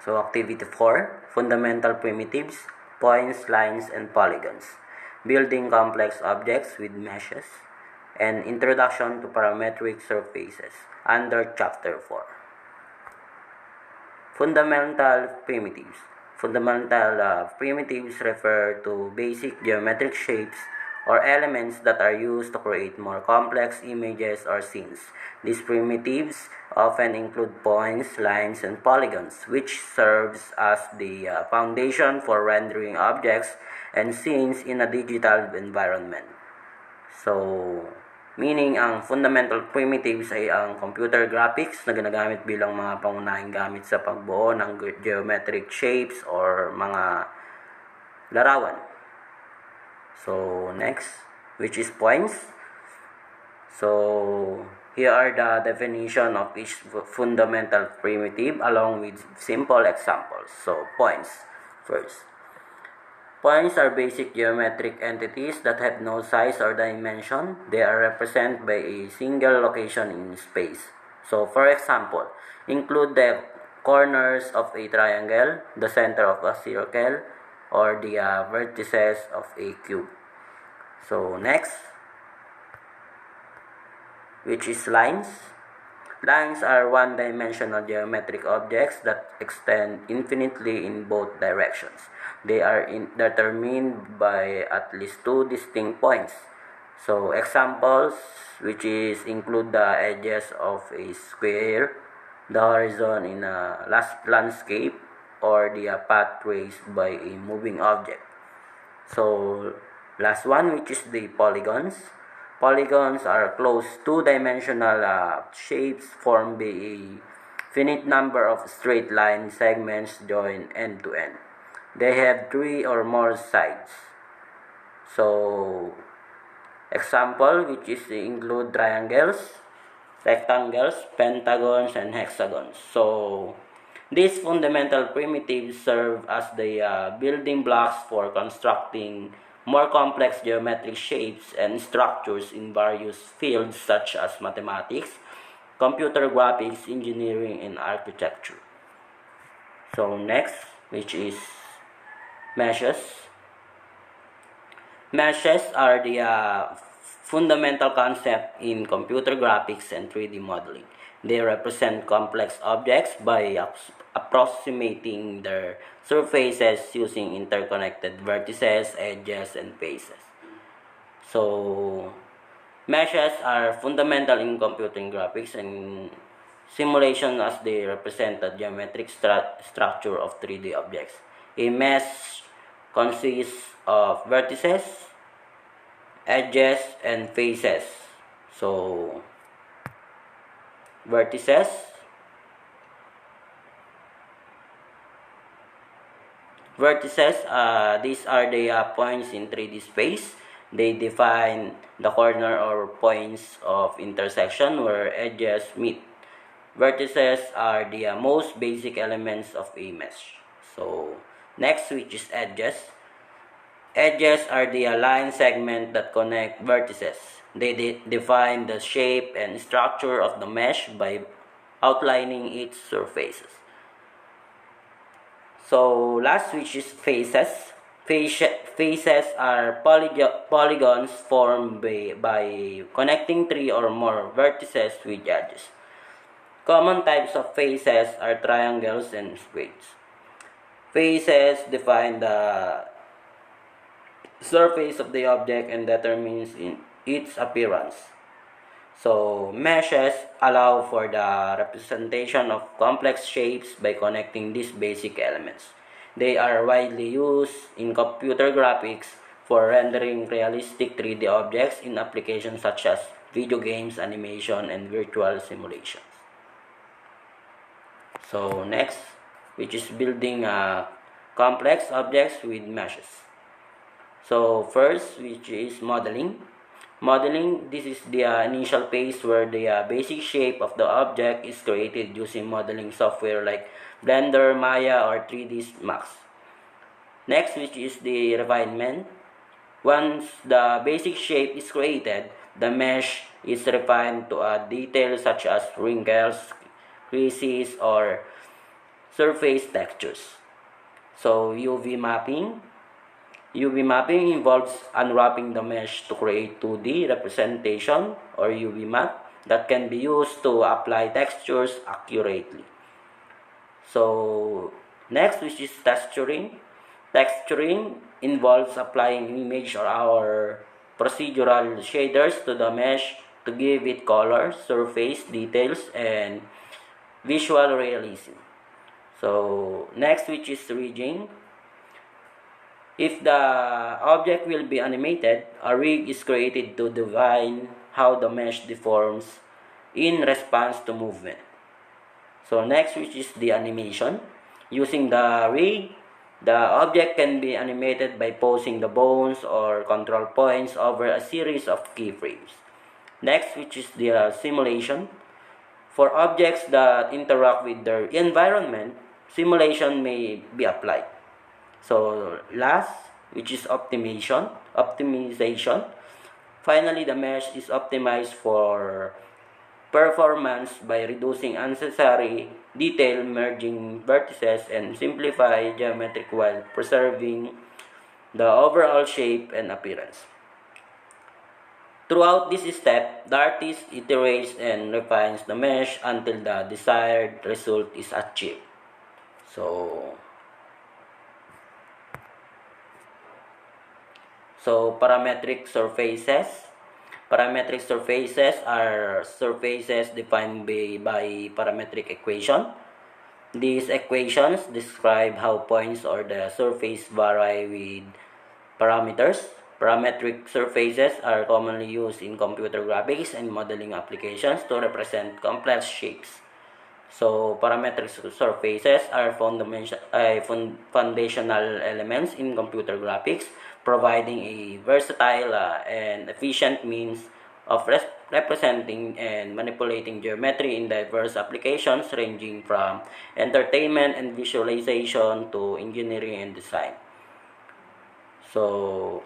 So activity 4, fundamental primitives, points, lines, and polygons. Building complex objects with meshes, and introduction to parametric surfaces under chapter 4. Fundamental primitives. Fundamental primitives refer to basic geometric shapes or elements that are used to create more complex images or scenes. These primitives often include points, lines, and polygons, which serves as the foundation for rendering objects and scenes in a digital environment. So, meaning ang fundamental primitives ay ang computer graphics na ginagamit bilang mga pangunahing gamit sa pagbuo ng geometric shapes or mga larawan. So, next, which is points. So, here are the definition of each fundamental primitive along with simple examples. So, points first. Points are basic geometric entities that have no size or dimension. They are represented by a single location in space. So, for example, include the corners of a triangle, the center of a circle, or the vertices of a cube. So, next, which is lines. Lines are one-dimensional geometric objects that extend infinitely in both directions. They are determined by at least two distinct points. So examples which is include the edges of a square, the horizon in a landscape, or the path traced by a moving object. So last one, which is the polygons. Polygons are closed two-dimensional shapes formed by a finite number of straight line segments joined end to end. They have three or more sides. So, example which is include triangles, rectangles, pentagons, and hexagons. So, these fundamental primitives serve as the building blocks for constructing more complex geometric shapes and structures in various fields such as mathematics, computer graphics, engineering, and architecture. So next, which is meshes. Meshes are the fundamental concept in computer graphics and 3D modeling. They represent complex objects by approximating their surfaces using interconnected vertices, edges, and faces. So, meshes are fundamental in computing graphics and simulation as they represent the geometric structure of 3D objects. A mesh consists of vertices, edges, and faces. So, vertices, these are the points in 3D space. They define the corner or points of intersection where edges meet. Vertices are the most basic elements of a mesh. So, next, which is edges. Edges are the line segment that connect vertices. They define the shape and structure of the mesh by outlining its surfaces. So last, which is faces. Faces are polygons formed by connecting three or more vertices with edges. Common types of faces are triangles and squids. Faces define the surface of the object and determines its appearance. So, meshes allow for the representation of complex shapes by connecting these basic elements. They are widely used in computer graphics for rendering realistic 3D objects in applications such as video games, animation, and virtual simulations. So, next, which is building complex objects with meshes. So first, which is modeling. Modeling, this is the initial phase where the basic shape of the object is created using modeling software like Blender, Maya, or 3ds Max. Next, which is the refinement. Once the basic shape is created, the mesh is refined to add details such as wrinkles, creases, or surface textures. So UV mapping involves unwrapping the mesh to create 2D representation or UV map that can be used to apply textures accurately. So next, which is texturing. Texturing involves applying image or our procedural shaders to the mesh to give it color, surface details, and visual realism. So next, which is rigging. If the object will be animated, a rig is created to define how the mesh deforms in response to movement. So next, which is the animation. Using the rig, the object can be animated by posing the bones or control points over a series of keyframes. Next, which is the simulation. For objects that interact with their environment, simulation may be applied. So last, which is optimization. Finally, the mesh is optimized for performance by reducing unnecessary detail, merging vertices, and simplify geometric while preserving the overall shape and appearance. Throughout this step, the artist iterates and refines the mesh until the desired result is achieved. So parametric surfaces. Parametric surfaces are surfaces defined by parametric equation. These equations describe how points or the surface vary with parameters. Parametric surfaces are commonly used in computer graphics and modeling applications to represent complex shapes. So parametric surfaces are foundational elements in computer graphics, providing a versatile and efficient means of representing and manipulating geometry in diverse applications ranging from entertainment and visualization to engineering and design. So